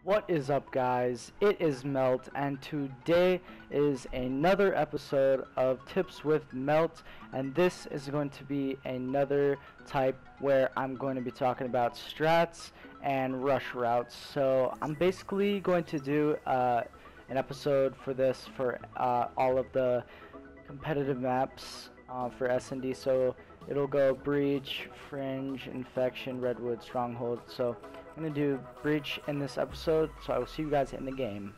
What is up, guys? It is Melt, and today is another episode of Tips with Melt, and this is going to be another type where I'm going to be talking about strats and rush routes. So I'm basically going to do an episode for this for all of the competitive maps for S&D. So it'll go Breach, Fringe, Infection, Redwood, Stronghold. So I'm going to do Breach in this episode, so I will see you guys in the game.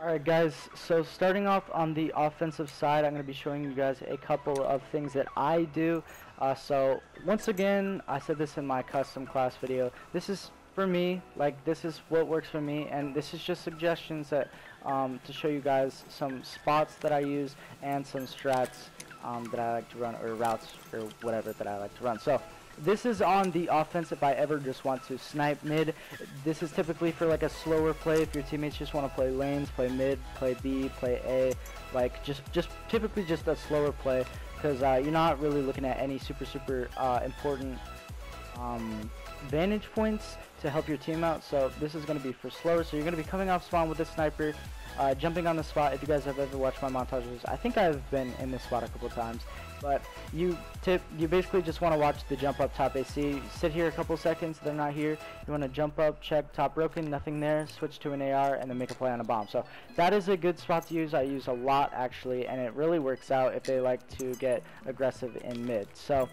Alright guys, so starting off on the offensive side, I'm going to be showing you guys a couple of things that I do. So once again, I said this in my custom class video, this is for me, like this is what works for me, and this is just suggestions that to show you guys some spots that I use and some strats that I like to run, or routes or whatever that I like to run. So this is on the offense if I ever just want to snipe mid. This is typically for like a slower play if your teammates just want to play lanes, play mid, play B, play A, like just typically just a slower play, because you're not really looking at any super important vantage points to help your team out. So this is going to be for slower. So you're going to be coming off spawn with a sniper, jumping on the spot. If you guys have ever watched my montages, I think I've been in this spot a couple times. But you basically just want to watch the jump up top AC. Sit here a couple seconds, they're not here. You want to jump up, check top broken, nothing there, switch to an AR, and then make a play on a bomb. So that is a good spot to use. I use a lot actually, and it really works out if they like to get aggressive in mid. So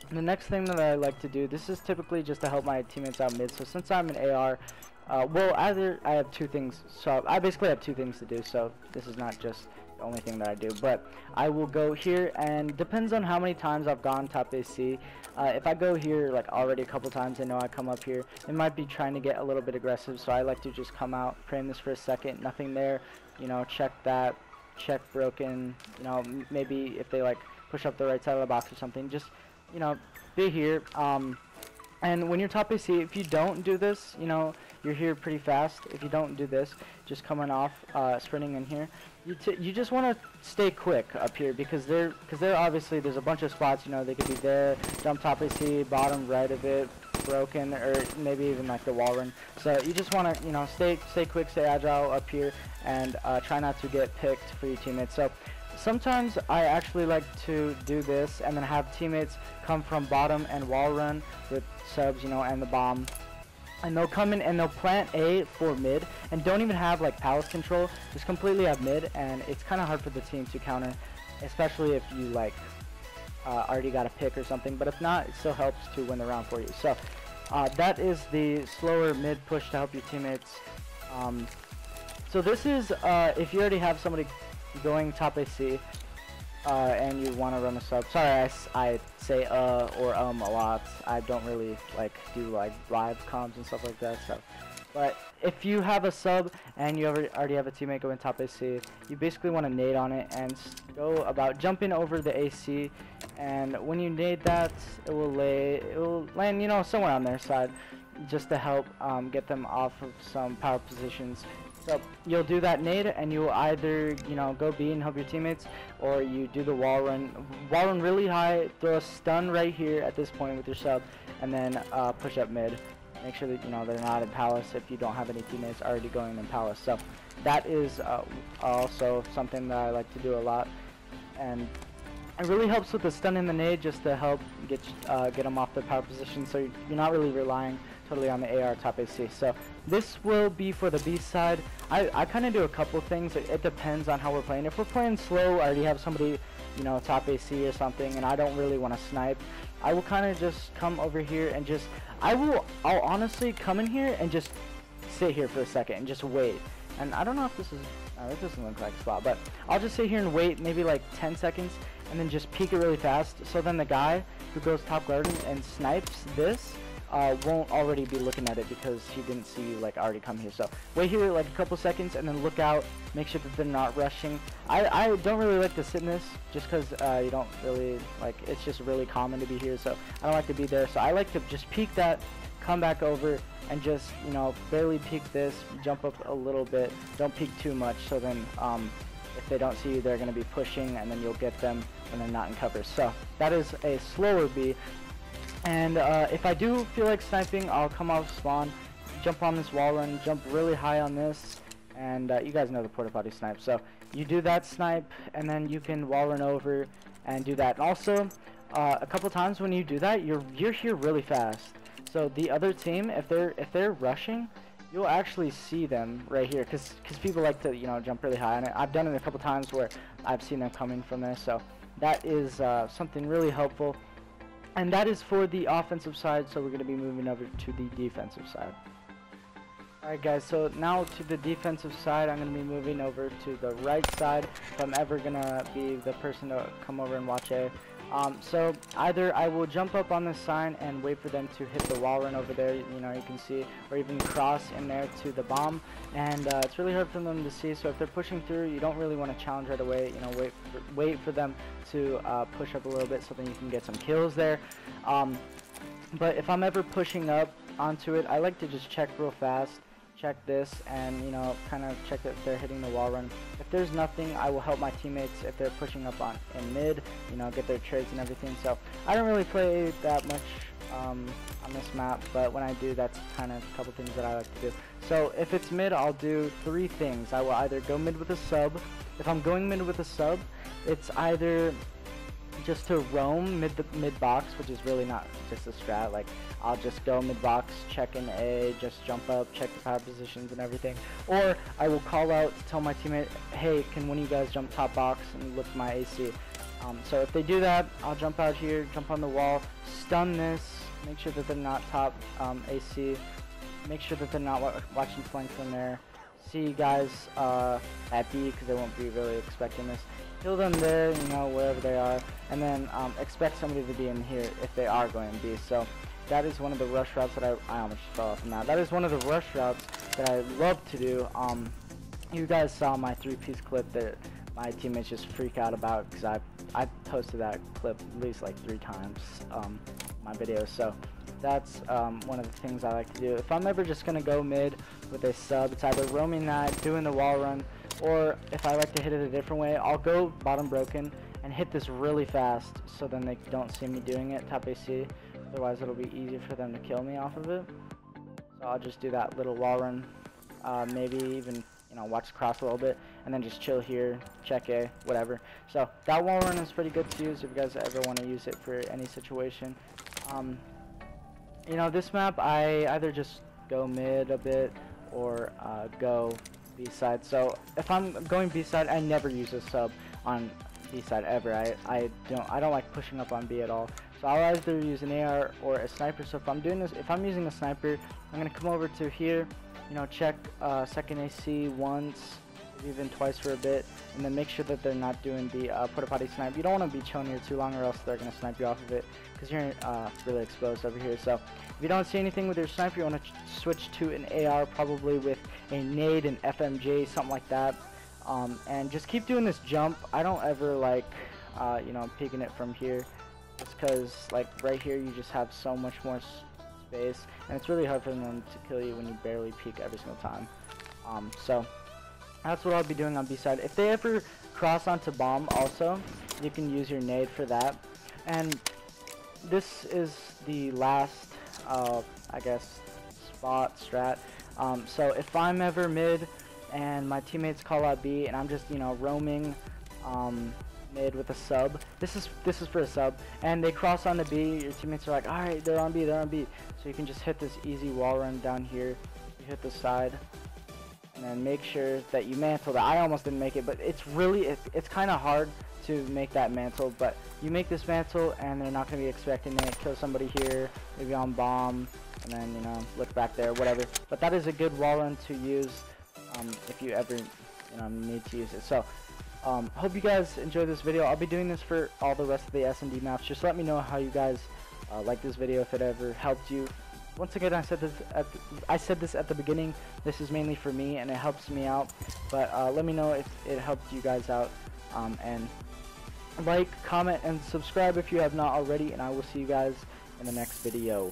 the next thing that I like to do, this is typically just to help my teammates out mid. So since I'm an AR, well, either I have two things. So I basically have two things to do. So this is not just the only thing that I do, but I will go here, and depends on how many times I've gone top AC. If I go here like already a couple times, I know I come up here, it might be trying to get a little bit aggressive, so I like to just come out, frame this for a second, nothing there, you know, check that, check broken, you know, maybe if they like push up the right side of the box or something, just, you know, be here. And when you're top AC, if you don't do this, you know, you're here pretty fast. If you don't do this, just coming off, sprinting in here, you just want to stay quick up here, because they're obviously, there's a bunch of spots, you know, they could be there, jump top AC, bottom right of it, broken, or maybe even like the wall run. So you just want to, you know, stay quick, stay agile up here, and try not to get picked for your teammates. So sometimes I actually like to do this and then have teammates come from bottom and wall run with subs, you know, and the bomb. And they'll come in and they'll plant A for mid, and don't even have like palace control, just completely have mid, and it's kind of hard for the team to counter, especially if you like already got a pick or something. But if not, it still helps to win the round for you. So that is the slower mid push to help your teammates. So this is if you already have somebody going top AC, and you want to run a sub. Sorry, I say or a lot. I don't really like do like live comms and stuff like that. So, but if you have a sub and you already have a teammate going top AC, you basically want to nade on it and go about jumping over the AC. And when you nade that, it will land, you know, somewhere on their side, just to help get them off of some power positions. So you'll do that nade, and you'll either, you know, go B and help your teammates, or you do the wall run really high, throw a stun right here at this point with your sub, and then push up mid. Make sure that, you know, they're not in palace if you don't have any teammates already going in palace. So that is also something that I like to do a lot, and it really helps with the stun and the nade, just to help get them off the power position, so you're not really relying totally on the AR top AC. So this will be for the B side. I kind of do a couple things. It depends on how we're playing. If we're playing slow, I already have somebody, you know, top AC or something, and I don't really want to snipe, I will kind of just come over here and just, I'll honestly come in here and just sit here for a second and just wait. And I don't know if this is, this doesn't look like a spot, but I'll just sit here and wait maybe like 10 seconds and then just peek it really fast, so then the guy who goes top garden and snipes this won't already be looking at it, because he didn't see you like already come here. So wait here like a couple seconds and then look out, make sure that they're not rushing. I don't really like to sit in this, just because you don't really like, it's just really common to be here, so I don't like to be there. So I like to just peek that, come back over, and just, you know, barely peek this, jump up a little bit, don't peek too much, so then if they don't see you, they're going to be pushing, and then you'll get them when they're not in cover. So that is a slower B. And if I do feel like sniping, I'll come off spawn, jump on this wall run, jump really high on this, and you guys know the porta potty snipe. So you do that snipe, and then you can wall run over and do that. And also, a couple times when you do that, you're here really fast. So the other team, if they're rushing, you'll actually see them right here, because people like to, you know, jump really high. And I've done it a couple times where I've seen them coming from there. So that is something really helpful. And that is for the offensive side. So we're going to be moving over to the defensive side. Alright guys, so now to the defensive side, I'm going to be moving over to the right side if I'm ever going to be the person to come over and watch A. So either I will jump up on this sign and wait for them to hit the wall run over there, you know, you can see, or even cross in there to the bomb, and it's really hard for them to see. So if they're pushing through, you don't really want to challenge right away, you know, wait for them to push up a little bit so then you can get some kills there. But if I'm ever pushing up onto it, I like to just check real fast. Check this and, you know, kind of check if they're hitting the wall run. If there's nothing, I will help my teammates if they're pushing up in mid, you know, get their trades and everything. So I don't really play that much on this map, but when I do, that's kind of a couple things that I like to do. So if it's mid, I'll do 3 things. I will either go mid with a sub. If I'm going mid with a sub, it's either just to roam mid box, which is really not just a strat. Like, I'll just go mid box, check in A, just jump up, check the power positions and everything. Or I will call out, tell my teammate, hey, can one of you guys jump top box and look my AC? So if they do that, I'll jump out here, jump on the wall, stun this, make sure that they're not top AC, make sure that they're not watching flank from there. See you guys at B, because they won't be really expecting this. Kill them there, you know, wherever they are, and then expect somebody to be in here if they are going B. So that is one of the rush routes that I almost fell off now. That is one of the rush routes that I love to do. You guys saw my 3-piece clip that my teammates just freak out about, because I posted that clip at least like 3 times my videos. So that's one of the things I like to do. If I'm ever just gonna go mid with a sub, it's either roaming that, doing the wall run, or if I like to hit it a different way, I'll go bottom broken and hit this really fast so then they don't see me doing it top AC. Otherwise it'll be easier for them to kill me off of it. So I'll just do that little wall run, maybe even, you know, watch cross a little bit, and then just chill here, check A, whatever. So that wall run is pretty good to use if you guys ever want to use it for any situation. You know, this map I either just go mid a bit or go B side. So if I'm going B side, I never use a sub on B side ever. I don't like pushing up on B at all. So I'll either use an AR or a sniper. So if I'm doing this, if I'm using a sniper, I'm gonna come over to here, you know, check second AC once, even twice for a bit, and then make sure that they're not doing the porta potty snipe. You don't want to be chilling here too long, or else they're gonna snipe you off of it, because you're really exposed over here. So if you don't see anything with your sniper, you want to switch to an AR, probably with a nade, an FMJ, something like that, and just keep doing this jump. I don't ever like you know, peeking it from here, just because like right here you just have so much more space, and it's really hard for them to kill you when you barely peek every single time. So that's what I'll be doing on B side. If they ever cross onto bomb also, you can use your nade for that. And this is the last I guess strat. So if I'm ever mid and my teammates call out B and I'm just, you know, roaming mid with a sub, this is for a sub, and they cross onto B, your teammates are like, alright, they're on B, so you can just hit this easy wall run down here. You hit the side and then make sure that you mantle that. I almost didn't make it, but it's really, it's kind of hard to make that mantle, but you make this mantle and they're not going to be expecting it. Kill somebody here, maybe on bomb, and then, you know, look back there, whatever. But that is a good wall run to use if you ever, you know, need to use it. So hope you guys enjoy this video. I'll be doing this for all the rest of the S&D maps. Just let me know how you guys like this video, if it ever helped you. Once again, I said this at the beginning. This is mainly for me, and it helps me out. But let me know if it helped you guys out. And like, comment, and subscribe if you have not already. And I will see you guys in the next video.